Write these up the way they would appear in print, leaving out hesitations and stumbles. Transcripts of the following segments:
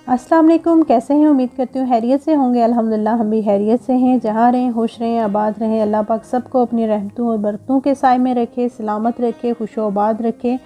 अस्सलाम वालेकुम, कैसे हैं? उम्मीद करती हूँ हैरियत से होंगे। अल्हम्दुलिल्लाह हम भी हैरियत से हैं। जहाँ रहें खुश रहें, आबाद रहें। अल्लाह पाक सबको अपनी रहमतों और बरकतों के साए में रखे, सलामत रखे, खुश आबाद रखे।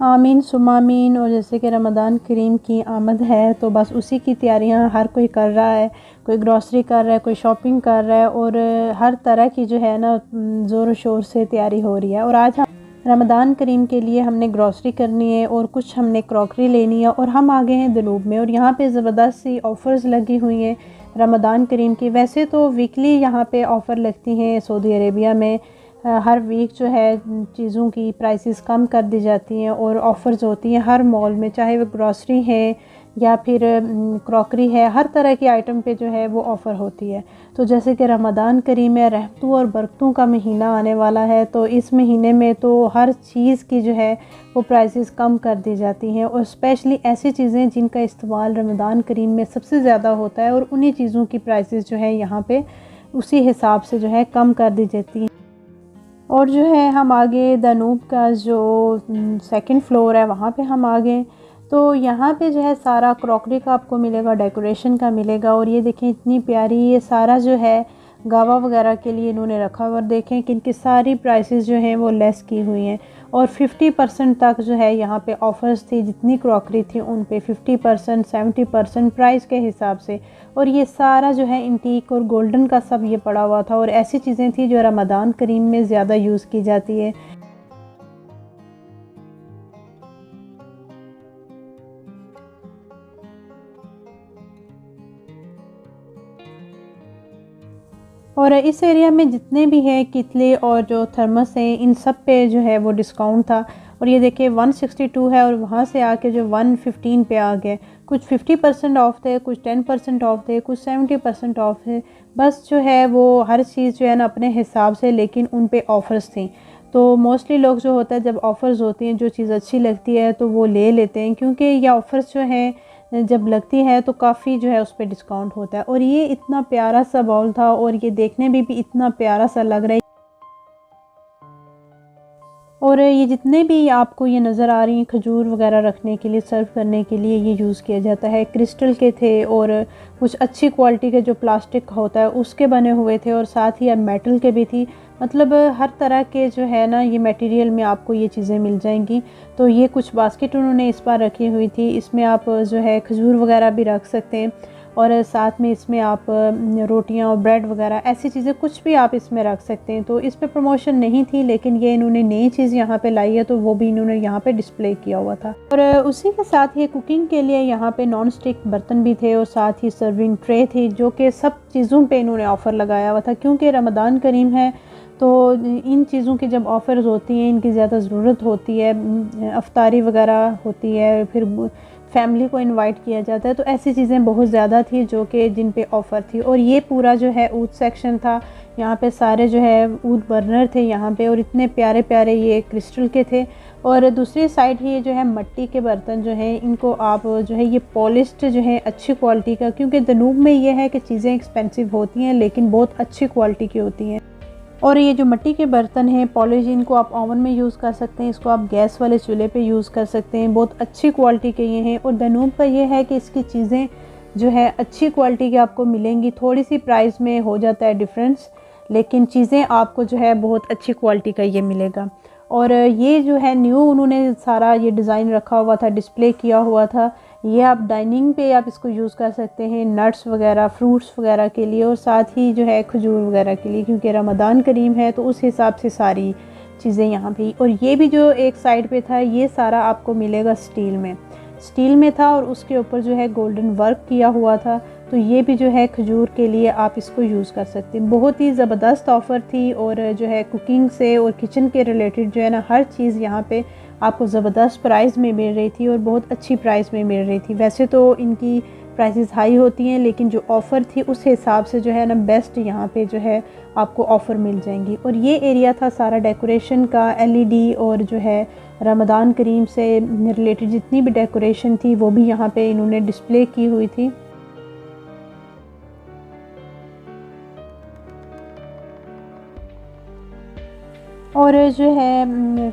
आमीन सुम्मा आमीन। और जैसे कि रमज़ान करीम की आमद है तो बस उसी की तैयारियां हर कोई कर रहा है। कोई ग्रॉसरी कर रहा है, कोई शॉपिंग कर रहा है और हर तरह की जो है ना ज़ोर शोर से तैयारी हो रही है। और आज हम रमज़ान करीम के लिए हमने ग्रॉसरी करनी है और कुछ हमने क्रॉकरी लेनी है और हम आ गए हैं दनूब में। और यहाँ पे ज़बरदस्त सी ऑफ़र्स लगी हुई हैं रमज़ान करीम की। वैसे तो वीकली यहाँ पे ऑफ़र लगती हैं सऊदी अरेबिया में। हर वीक जो है चीज़ों की प्राइसेस कम कर दी जाती हैं और ऑफ़र्स होती हैं हर मॉल में, चाहे वो ग्रॉसरी है या फिर क्रॉकरी है। हर तरह की आइटम पे जो है वो ऑफ़र होती है। तो जैसे कि रमज़ान करीम में रहमतों और बरकतों का महीना आने वाला है, तो इस महीने में तो हर चीज़ की जो है वो प्राइसेस कम कर दी जाती हैं। और स्पेशली ऐसी चीज़ें जिनका इस्तेमाल रमज़ान करीम में सबसे ज़्यादा होता है और उन्हीं चीज़ों की प्राइसेस जो है यहाँ पे उसी हिसाब से जो है कम कर दी जाती हैं। और जो है हम आगे दनूब का जो सेकंड फ्लोर है वहाँ पे हम आ गए। तो यहाँ पे जो है सारा क्रॉकरी का आपको मिलेगा, डेकोरेशन का मिलेगा। और ये देखें इतनी प्यारी, ये सारा जो है गावा वगैरह के लिए इन्होंने रखा हुआ। और देखें कि इनकी सारी प्राइसेस जो हैं वो लेस की हुई हैं और 50% तक जो है यहाँ पे ऑफ़र्स थी। जितनी क्रॉकरी थी उन पे 50% 70% प्राइस के हिसाब से। और ये सारा जो है एंटीक और गोल्डन का सब ये पड़ा हुआ था और ऐसी चीज़ें थी जो रमज़ान करीम में ज़्यादा यूज़ की जाती है। और इस एरिया में जितने भी हैं कितले और जो थर्मस हैं इन सब पे जो है वो डिस्काउंट था। और ये देखिए 162 है और वहाँ से आके जो 115 पे आ गए। कुछ 50% ऑफ थे, कुछ 10% ऑफ थे, कुछ 70% ऑफ थे। बस जो है वो हर चीज़ जो है ना अपने हिसाब से, लेकिन उन पे ऑफ़र्स थी। तो मोस्टली लोग जो होता है जब ऑफ़र्स होती हैं, जो चीज़ अच्छी लगती है तो वो ले लेते हैं, क्योंकि ये ऑफ़र्स जो हैं जब लगती है तो काफ़ी जो है उस पे डिस्काउंट होता है। और ये इतना प्यारा सा बाउल था और ये देखने में भी इतना प्यारा सा लग रहा है। और ये जितने भी आपको ये नज़र आ रही हैं खजूर वगैरह रखने के लिए, सर्व करने के लिए ये यूज़ किया जाता है। क्रिस्टल के थे और कुछ अच्छी क्वालिटी के जो प्लास्टिक होता है उसके बने हुए थे और साथ ही अब मेटल के भी थी। मतलब हर तरह के जो है ना ये मटेरियल में आपको ये चीज़ें मिल जाएंगी। तो ये कुछ बास्केट उन्होंने इस बार रखी हुई थी, इसमें आप जो है खजूर वगैरह भी रख सकते हैं और साथ में इसमें आप रोटियां और ब्रेड वगैरह ऐसी चीज़ें कुछ भी आप इसमें रख सकते हैं। तो इस पे प्रमोशन नहीं थी, लेकिन ये इन्होंने नई चीज़ यहाँ पे लाई है तो वो भी इन्होंने यहाँ पे डिस्प्ले किया हुआ था। और उसी के साथ ही कुकिंग के लिए यहाँ पे नॉन स्टिक बर्तन भी थे और साथ ही सर्विंग ट्रे थी, जो कि सब चीज़ों पे इन्होंने ऑफ़र लगाया हुआ था। क्योंकि रमज़ान करीम है तो इन चीज़ों की जब ऑफ़र्स होती हैं इनकी ज़्यादा ज़रूरत होती है। अफ्तारी वगैरह होती है, फिर फैमिली को इनवाइट किया जाता है, तो ऐसी चीज़ें बहुत ज़्यादा थी जो कि जिन पे ऑफ़र थी। और ये पूरा जो है ऊद सेक्शन था, यहाँ पे सारे जो है ऊद बर्नर थे यहाँ पे और इतने प्यारे प्यारे ये क्रिस्टल के थे। और दूसरी साइड ये जो है मिट्टी के बर्तन जो है इनको आप जो है ये पॉलिश्ड जो है अच्छी क्वालिटी का, क्योंकि दनूब में ये है कि चीज़ें एक्सपेंसिव होती हैं लेकिन बहुत अच्छी क्वालिटी की होती हैं। और ये जो मिट्टी के बर्तन हैं पॉलिश, इनको आप ओवन में यूज़ कर सकते हैं, इसको आप गैस वाले चूल्हे पे यूज़ कर सकते हैं। बहुत अच्छी क्वालिटी के ये हैं। और दनूब का ये है कि इसकी चीज़ें जो है अच्छी क्वालिटी की आपको मिलेंगी। थोड़ी सी प्राइस में हो जाता है डिफरेंस, लेकिन चीज़ें आपको जो है बहुत अच्छी क्वालिटी का ये मिलेगा। और ये जो है न्यू उन्होंने सारा ये डिज़ाइन रखा हुआ था, डिस्प्ले किया हुआ था। ये आप डाइनिंग पे आप इसको यूज़ कर सकते हैं नट्स वगैरह, फ्रूट्स वगैरह के लिए और साथ ही जो है खजूर वगैरह के लिए, क्योंकि रमज़ान करीम है तो उस हिसाब से सारी चीज़ें यहाँ भी। और ये भी जो एक साइड पे था ये सारा आपको मिलेगा स्टील में था और उसके ऊपर जो है गोल्डन वर्क किया हुआ था। तो ये भी जो है खजूर के लिए आप इसको यूज़ कर सकते हैं। बहुत ही ज़बरदस्त ऑफ़र थी और जो है कुकिंग से और किचन के रिलेटेड जो है ना हर चीज़ यहाँ पे आपको ज़बरदस्त प्राइस में मिल रही थी और बहुत अच्छी प्राइस में मिल रही थी। वैसे तो इनकी प्राइसेस हाई होती हैं, लेकिन जो ऑफ़र थी उस हिसाब से जो है ना बेस्ट यहाँ पे जो है आपको ऑफ़र मिल जाएंगी। और ये एरिया था सारा डेकोरेशन का, एलईडी और जो है रमज़ान करीम से रिलेटेड जितनी भी डेकोरेशन थी वो भी यहाँ पे इन्होंने डिस्प्ले की हुई थी। और जो है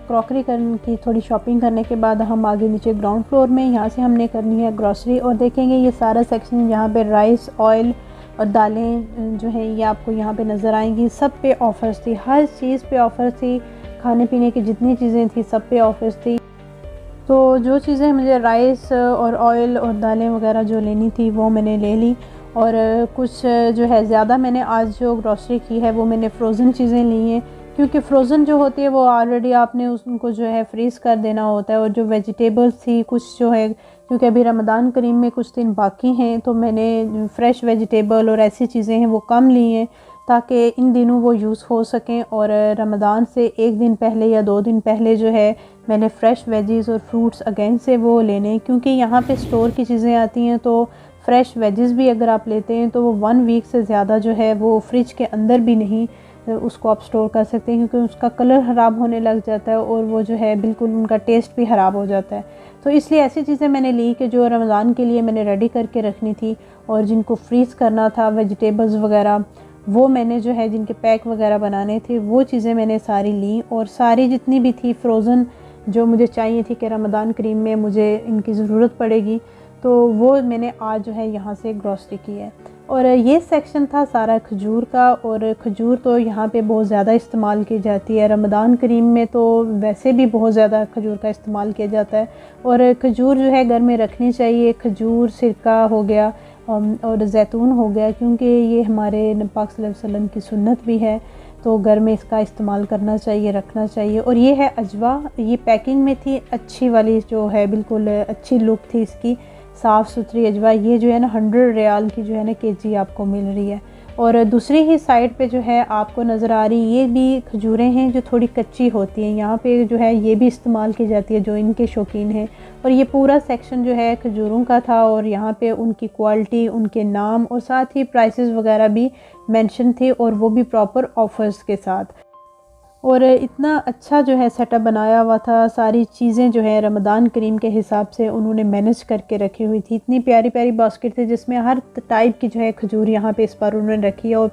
क्रॉकरी की थोड़ी शॉपिंग करने के बाद हम आगे नीचे ग्राउंड फ्लोर में, यहाँ से हमने करनी है ग्रॉसरी। और देखेंगे ये सारा सेक्शन यहाँ पे राइस, ऑयल और दालें जो है ये आपको यहाँ पे नज़र आएंगी। सब पे ऑफ़र्स थी, हर चीज़ पे ऑफ़र थी, खाने पीने की जितनी चीज़ें थी सब पे ऑफ़र्स थी। तो जो चीज़ें मुझे राइस और ऑयल और दालें वगैरह जो लेनी थी वो मैंने ले ली। और कुछ जो है ज़्यादा मैंने आज जो ग्रॉसरी की है वो मैंने फ़्रोज़न चीज़ें ली हैं, क्योंकि फ़्रोज़न जो होती है वो ऑलरेडी आपने उनको जो है फ्रीज़ कर देना होता है। और जो वेजिटेबल्स थी कुछ जो है, क्योंकि अभी रमज़ान करीम में कुछ दिन बाकी हैं, तो मैंने फ़्रेश वेजिटेबल और ऐसी चीज़ें हैं वो कम ली हैं ताकि इन दिनों वो यूज़ हो सकें। और रमज़ान से एक दिन पहले या 2 दिन पहले जो है मैंने फ़्रेश वेजीज़ और फ्रूट्स अगेन से वो लेने, क्योंकि यहाँ पे स्टोर की चीज़ें आती हैं तो फ़्रेश वेजेस भी अगर आप लेते हैं तो वो 1 वीक से ज़्यादा जो है वो फ्रिज के अंदर भी नहीं उसको आप स्टोर कर सकते हैं, क्योंकि उसका कलर ख़राब होने लग जाता है और वो जो है बिल्कुल उनका टेस्ट भी ख़राब हो जाता है। तो इसलिए ऐसी चीज़ें मैंने ली कि जो रमज़ान के लिए मैंने रेडी करके रखनी थी और जिनको फ्रीज़ करना था वेजिटेबल्स वगैरह, वो मैंने जो है जिनके पैक वगैरह बनाने थे वो चीज़ें मैंने सारी ली। और सारी जितनी भी थी फ़्रोज़न जो मुझे चाहिए थी कि रमज़ान करीम में मुझे इनकी ज़रूरत पड़ेगी, तो वो मैंने आज जो है यहाँ से ग्रॉसरी की है। और ये सेक्शन था सारा खजूर का। और खजूर तो यहाँ पे बहुत ज़्यादा इस्तेमाल की जाती है, रमज़ान करीम में तो वैसे भी बहुत ज़्यादा खजूर का इस्तेमाल किया जाता है। और खजूर जो है घर में रखनी चाहिए, खजूर, सिरका हो गया और जैतून हो गया, क्योंकि ये हमारे पाक सल्लल्लाहु अलैहि वसल्लम की सुन्नत भी है, तो घर में इसका इस्तेमाल करना चाहिए, रखना चाहिए। और ये है अजवा, ये पैकिंग में थी अच्छी वाली जो है, बिल्कुल अच्छी लुक थी इसकी, साफ़ सुथरी अजवा। ये जो है ना 100 रियाल की जो है ना केजी आपको मिल रही है। और दूसरी ही साइड पे जो है आपको नज़र आ रही ये भी खजूरें हैं जो थोड़ी कच्ची होती हैं, यहाँ पे जो है ये भी इस्तेमाल की जाती है जो इनके शौकीन हैं। और ये पूरा सेक्शन जो है खजूरों का था और यहाँ पे उनकी क्वालिटी, उनके नाम और साथ ही प्राइसेस वगैरह भी मेंशन थे, और वो भी प्रॉपर ऑफ़र्स के साथ। और इतना अच्छा जो है सेटअप बनाया हुआ था, सारी चीज़ें जो है रमज़ान करीम के हिसाब से उन्होंने मैनेज करके रखी हुई थी। इतनी प्यारी प्यारी बास्केट थी जिसमें हर टाइप की जो है खजूर यहाँ पे इस बार उन्होंने रखी है, और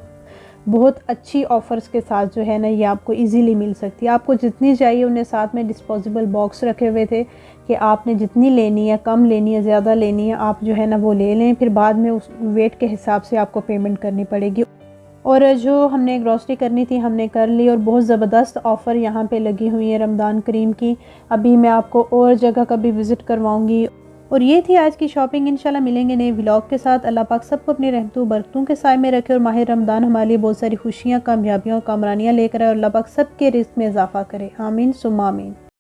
बहुत अच्छी ऑफ़र्स के साथ जो है ना ये आपको इजीली मिल सकती है। आपको जितनी चाहिए उन्हें साथ में डिस्पोजेबल बॉक्स रखे हुए थे कि आपने जितनी लेनी है, कम लेनी है, ज़्यादा लेनी है, आप जो है ना वो ले लें, फिर बाद में उस वेट के हिसाब से आपको पेमेंट करनी पड़ेगी। और जो हमने ग्रॉसरी करनी थी हमने कर ली, और बहुत ज़बरदस्त ऑफ़र यहाँ पे लगी हुई है रमज़ान करीम की। अभी मैं आपको और जगह का भी विज़िट करवाऊँगी। और ये थी आज की शॉपिंग। इंशाल्लाह मिलेंगे नए व्लॉग के साथ। अल्लाह पाक सबको अपनी रहमतों बरकतों के साए में रखे और माह रमज़ान हमारे लिए बहुत सारी खुशियाँ, कामयाबियाँ और कामरानियाँ लेकर आए, और अल्लाह पाक सबके रिज़्क़ में इजाफ़ा करे। आमीन सुम्मा आमीन।